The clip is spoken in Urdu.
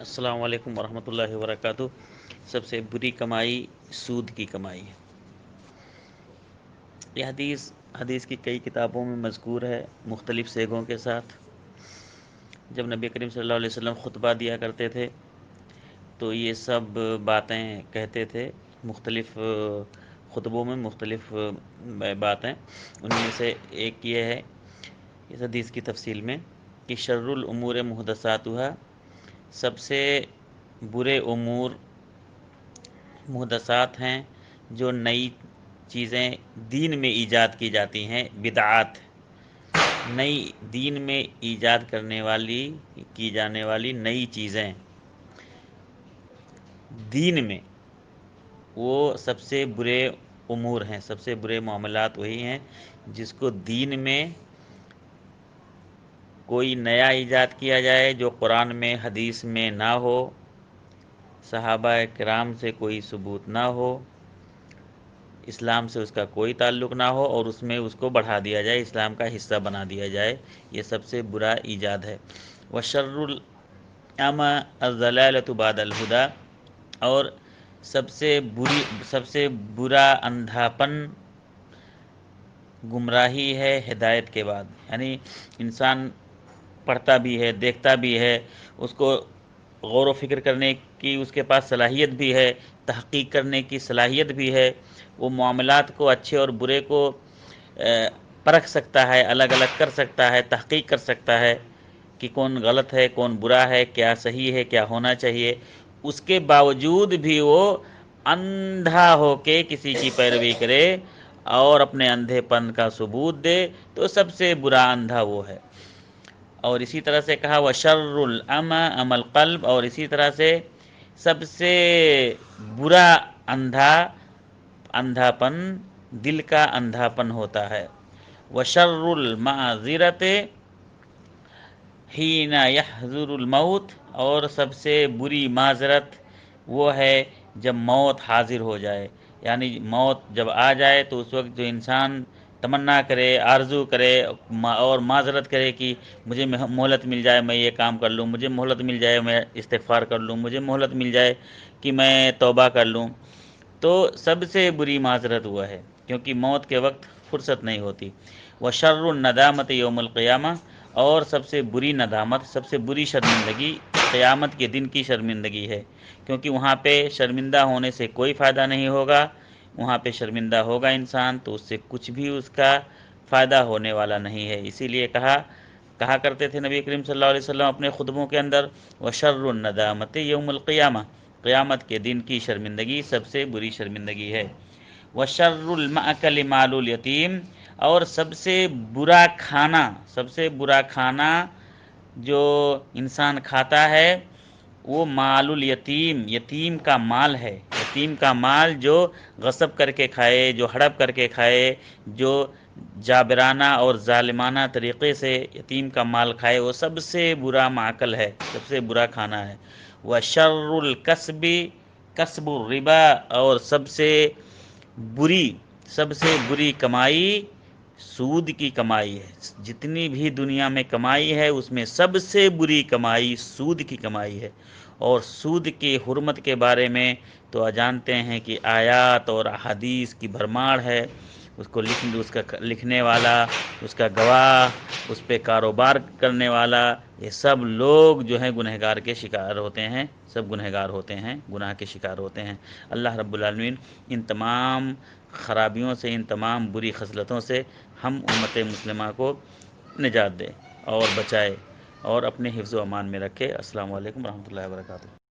السلام علیکم ورحمۃ اللہ وبرکاتہ۔ سب سے بری کمائی سود کی کمائی ہے۔ یہ حدیث کی کئی کتابوں میں مذکور ہے مختلف سیغوں کے ساتھ۔ جب نبی کریم صلی اللہ علیہ وسلم خطبہ دیا کرتے تھے تو یہ سب باتیں کہتے تھے، مختلف خطبوں میں مختلف باتیں۔ ان میں سے ایک یہ ہے اس حدیث کی تفصیل میں کہ شر الامور محدثاتها، سب سے برے امور محدثات ہیں جو نئی چیزیں دین میں ایجاد کی جاتی ہیں، بدعات، نئی دین میں ایجاد کی جانے والی نئی چیزیں دین میں، وہ سب سے برے امور ہیں، سب سے برے معاملات وہی ہیں جس کو دین میں کوئی نیا ایجاد کیا جائے جو قرآن میں حدیث میں نہ ہو، صحابہ کرام سے کوئی ثبوت نہ ہو، اسلام سے اس کا کوئی تعلق نہ ہو اور اس میں اس کو بڑھا دیا جائے، اسلام کا حصہ بنا دیا جائے، یہ سب سے برا ایجاد ہے۔ وشر العمی الضلالۃ بعد الہدی، اور سب سے برا اندھاپن گمراہی ہے ہدایت کے بعد۔ یعنی انسان پڑھتا بھی ہے، دیکھتا بھی ہے، اس کو غور و فکر کرنے کی اس کے پاس صلاحیت بھی ہے، تحقیق کرنے کی صلاحیت بھی ہے، وہ معاملات کو، اچھے اور برے کو پرکھ سکتا ہے، الگ الگ کر سکتا ہے، تحقیق کر سکتا ہے کہ کون غلط ہے، کون برا ہے، کیا صحیح ہے، کیا ہونا چاہیے۔ اس کے باوجود بھی وہ اندھا ہو کے کسی کی پیروی کرے اور اپنے اندھے پن کا ثبوت دے، تو سب سے برا اندھا وہ ہے۔ اور اسی طرح سے کہا وَشَرُّ الْأَمَى أَمَى الْقَلْبِ، اور اسی طرح سے سب سے برا اندھاپن دل کا اندھاپن ہوتا ہے۔ وَشَرُّ الْمَعْذِرَةِ حِينَ يَحْضُرُ الْمَوْتُ، اور سب سے بری معذرت وہ ہے جب موت حاضر ہو جائے۔ یعنی موت جب آ جائے تو اس وقت جو انسان تمنا کرے، آرزو کرے اور معذرت کرے کہ مجھے مہلت مل جائے میں یہ کام کر لوں، مجھے مہلت مل جائے میں استغفار کر لوں، مجھے مہلت مل جائے کہ میں توبہ کر لوں، تو سب سے بری معذرت وہ ہے، کیونکہ موت کے وقت فرصت نہیں ہوتی۔ وَشَرُّ النَّدَامَةِ يَوْمَ الْقِيَامَةِ، اور سب سے بری ندامت، سب سے بری شرمندگی قیامت کے دن کی شرمندگی ہے، کیونکہ وہاں پہ شرمندہ ہونے سے کوئی فائدہ نہیں ہوگا، وہاں پہ شرمندہ ہوگا انسان تو اس سے کچھ بھی اس کا فائدہ ہونے والا نہیں ہے۔ اسی لیے کہا کرتے تھے نبی کریم صلی اللہ علیہ وسلم اپنے خطبوں کے اندر وَشَرُّ النَّدَامَةِ يَوْمَ الْقِيَامَةِ، قیامت کے دن کی شرمندگی سب سے بری شرمندگی ہے۔ وَشَرُّ الْمَأْكَلِ مَالُ الْيَتِيمِ، اور سب سے برا کھانا جو انسان کھاتا ہے وہ مال الیتیم، یتیم کا مال ہے، یتیم کا مال جو غصب کر کے کھائے، جو ہڑپ کر کے کھائے، جو جابرانہ اور ظالمانہ طریقے سے یتیم کا مال کھائے، وہ سب سے برا ماکل ہے، سب سے برا کھانا ہے۔ وَشَرُّ الْكَسْبِ کسب الربا، اور سب سے بری کمائی سود کی کمائی ہے۔ جتنی بھی دنیا میں کمائی ہے اس میں سب سے بری کمائی سود کی کمائی ہے۔ اور سود کی حرمت کے بارے میں تو جانتے ہیں کہ آیات اور احادیث کی بھرمار ہے، اس کا لکھنے والا، اس کا گواہ، اس پہ کاروبار کرنے والا، یہ سب لوگ جو ہیں گنہگار کے شکار ہوتے ہیں، سب گنہگار ہوتے ہیں، گناہ کے شکار ہوتے ہیں۔ اللہ رب العالمین ان تمام خرابیوں سے، ان تمام بری خصلتوں سے ہم امت مسلمہ کو نجات دے اور بچائے اور اپنے حفظ و امان میں رکھے۔ السلام علیکم ورحمۃ اللہ وبرکاتہ۔